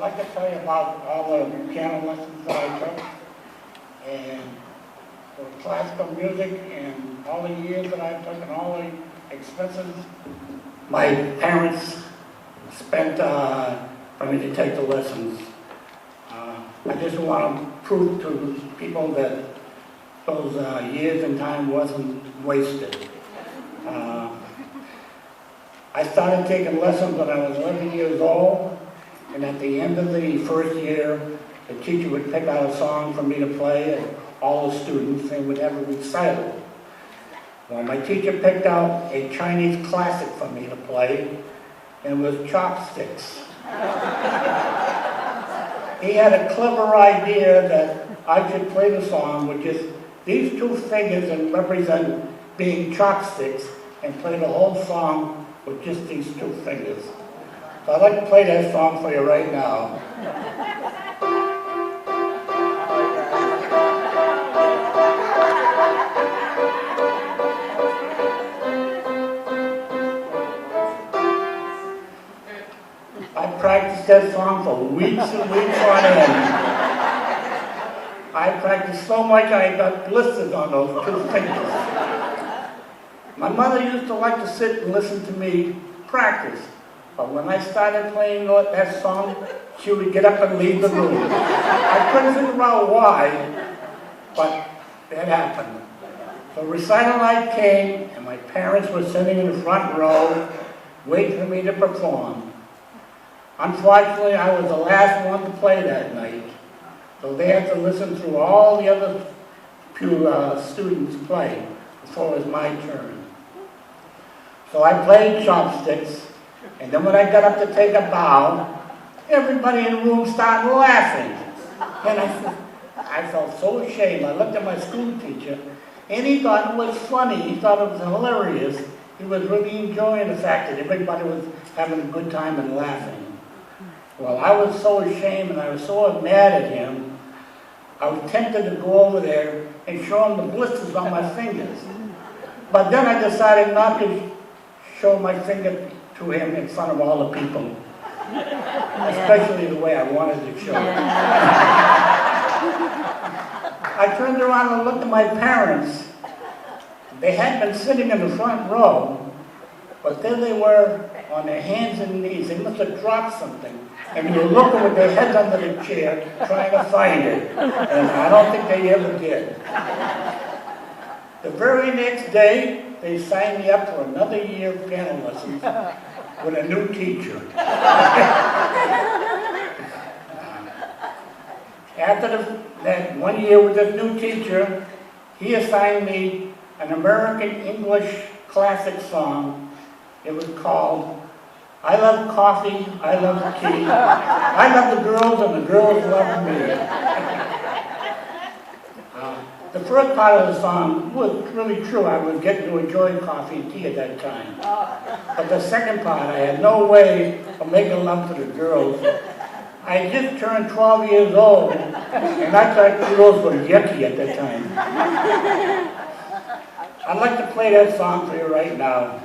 like to tell you about all the piano lessons that I took, and for classical music, and all the years that I took, and all the expenses my parents spent for me to take the lessons. I just want to prove to people that those years and time wasn't wasted. I started taking lessons when I was 11 years old, and at the end of the first year, the teacher would pick out a song for me to play, and all the students, they would have a recital. Well, my teacher picked out a Chinese classic for me to play, and it was Chopsticks. He had a clever idea that I should play the song with just these two fingers and represent being chopsticks, and play the whole song with just these two fingers. So I'd like to play that song for you right now. I practiced that song for weeks and weeks on end. I practiced so much I got blisters on those two fingers. My mother used to like to sit and listen to me practice, but when I started playing that song, she would get up and leave the room. I couldn't figure out why, but that happened. So recital night came, and my parents were sitting in the front row, waiting for me to perform. Unfortunately, I was the last one to play that night, so they had to listen through all the other students play before it was my turn. So I played Chopsticks, and then when I got up to take a bow, everybody in the room started laughing. And I felt so ashamed. I looked at my school teacher, and he thought it was funny. He thought it was hilarious. He was really enjoying the fact that everybody was having a good time and laughing. Well, I was so ashamed, and I was so mad at him, I was tempted to go over there and show him the blisters on my fingers. But then I decided not to show my finger to him in front of all the people, especially the way I wanted to show it. I turned around and looked at my parents. They had been sitting in the front row, but there they were on their hands and knees. They must have dropped something, and they were looking with their heads under the chair, trying to find it, and I don't think they ever did. The very next day, they signed me up for another year of piano lessons with a new teacher. After that 1 year with this new teacher, he assigned me an American English classic song. It was called I Love Coffee, I Love Tea, I Love the Girls and the Girls Love Me. The first part of the song was really true. I was getting to enjoy coffee and tea at that time. But the second part, I had no way of making love to the girls. I had just turned 12 years old, and I thought girls were yucky at that time. I'd like to play that song for you right now.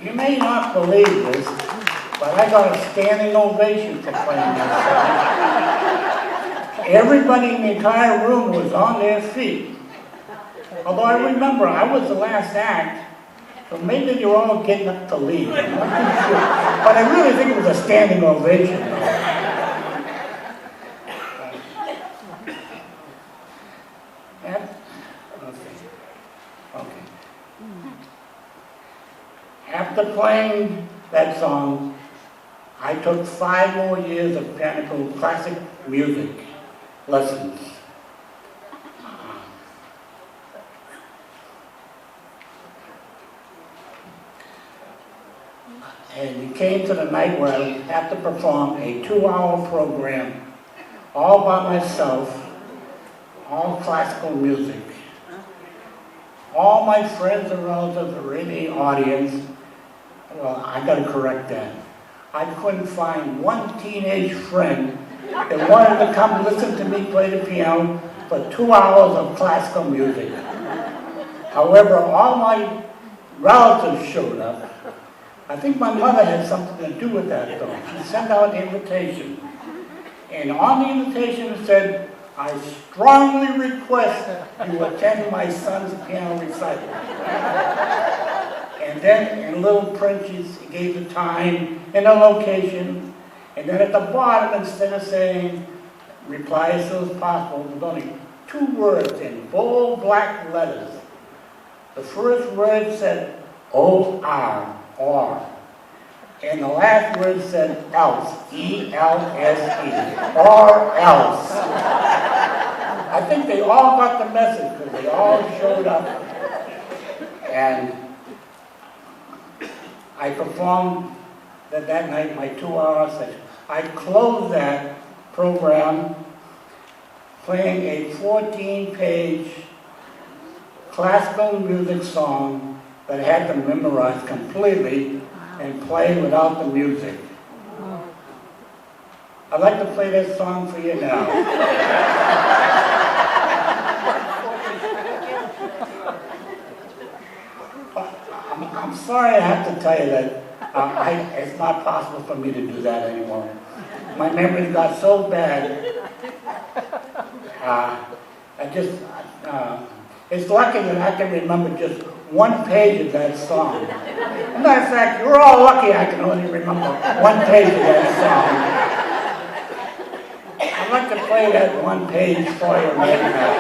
You may not believe this, but I got a standing ovation for playing that song. Everybody in the entire room was on their feet. Although I remember I was the last act, so maybe they were all getting up to leave. I'm not too sure. But I really think it was a standing ovation. Okay. After playing that song, I took 5 more years of piano classic music lessons. And it came to the night where I would have to perform a 2-hour program all by myself, all classical music. All my friends and relatives were in the audience, Well, I got to correct that. I couldn't find one teenage friend that wanted to come listen to me play the piano for 2 hours of classical music. However, all my relatives showed up. I think my mother had something to do with that, though. She sent out an invitation. And on the invitation it said, "I strongly request you attend my son's piano recital." And then in little print she gave the time and the location. And then at the bottom, instead of saying, "Reply as soon as possible," there's only 2 words in bold black letters. The first word said O-R, or. And the last word said else, E-L-S-E, or else. I think they all got the message because they all showed up. And I performed that night, my 2-hour session. I closed that program playing a 14-page classical music song that I had to memorize completely and play without the music. I'd like to play that song for you now. I'm sorry I have to tell you that it's not possible for me to do that anymore. My memory got so bad. It's lucky that I can remember just 1 page of that song. As a matter of fact, you're all lucky I can only remember 1 page of that song. I'd like to play that 1 page for you right now.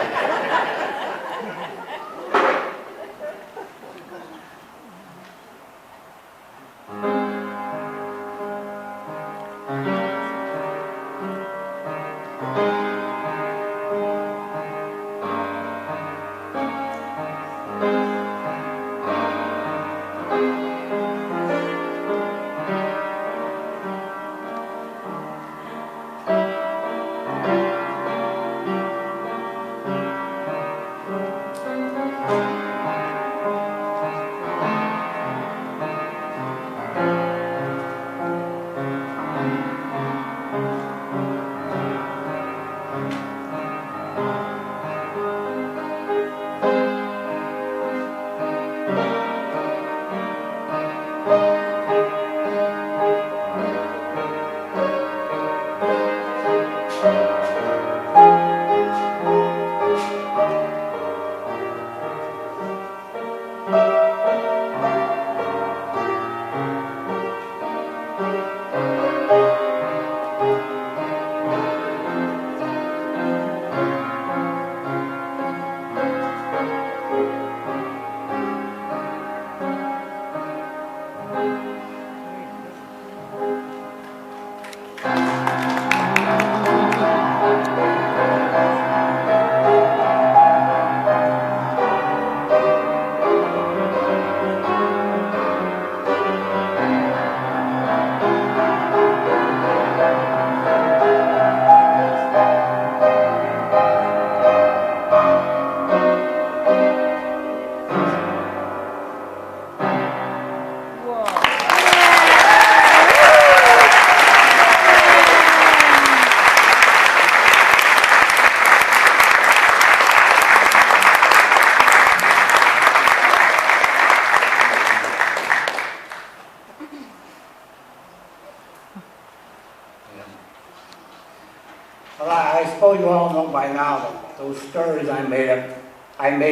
Well, I suppose you all know by now that those stories I made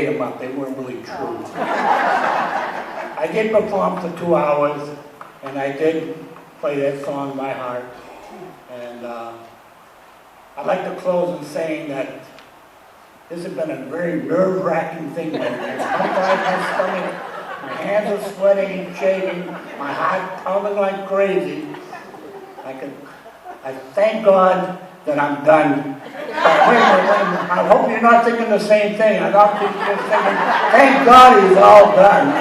them up. They weren't really true. I did perform for 2 hours, and I did play that song by heart. And I'd like to close in saying that this has been a very nerve-wracking thing. My stomach, my hands are sweating and shaking, my heart pounding like crazy. I thank God that I'm done. But wait a minute, I hope you're not thinking the same thing. I don't think you're thinking, thank God he's all done.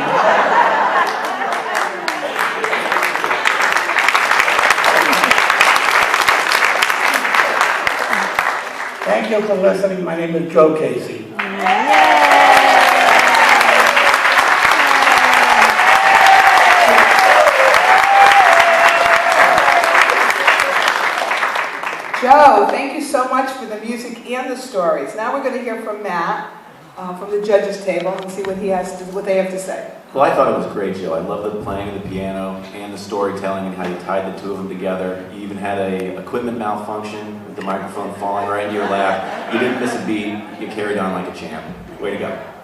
Thank you for listening. My name is Joe Casey. Joe, thank you so much for the music and the stories. Now we're going to hear from Matt from the judges' table and see what they have to say. Well, I thought it was great, Joe. I love the playing of the piano and the storytelling and how you tied the two of them together. You even had a equipment malfunction with the microphone falling right in your lap. You didn't miss a beat. You carried on like a champ. Way to go.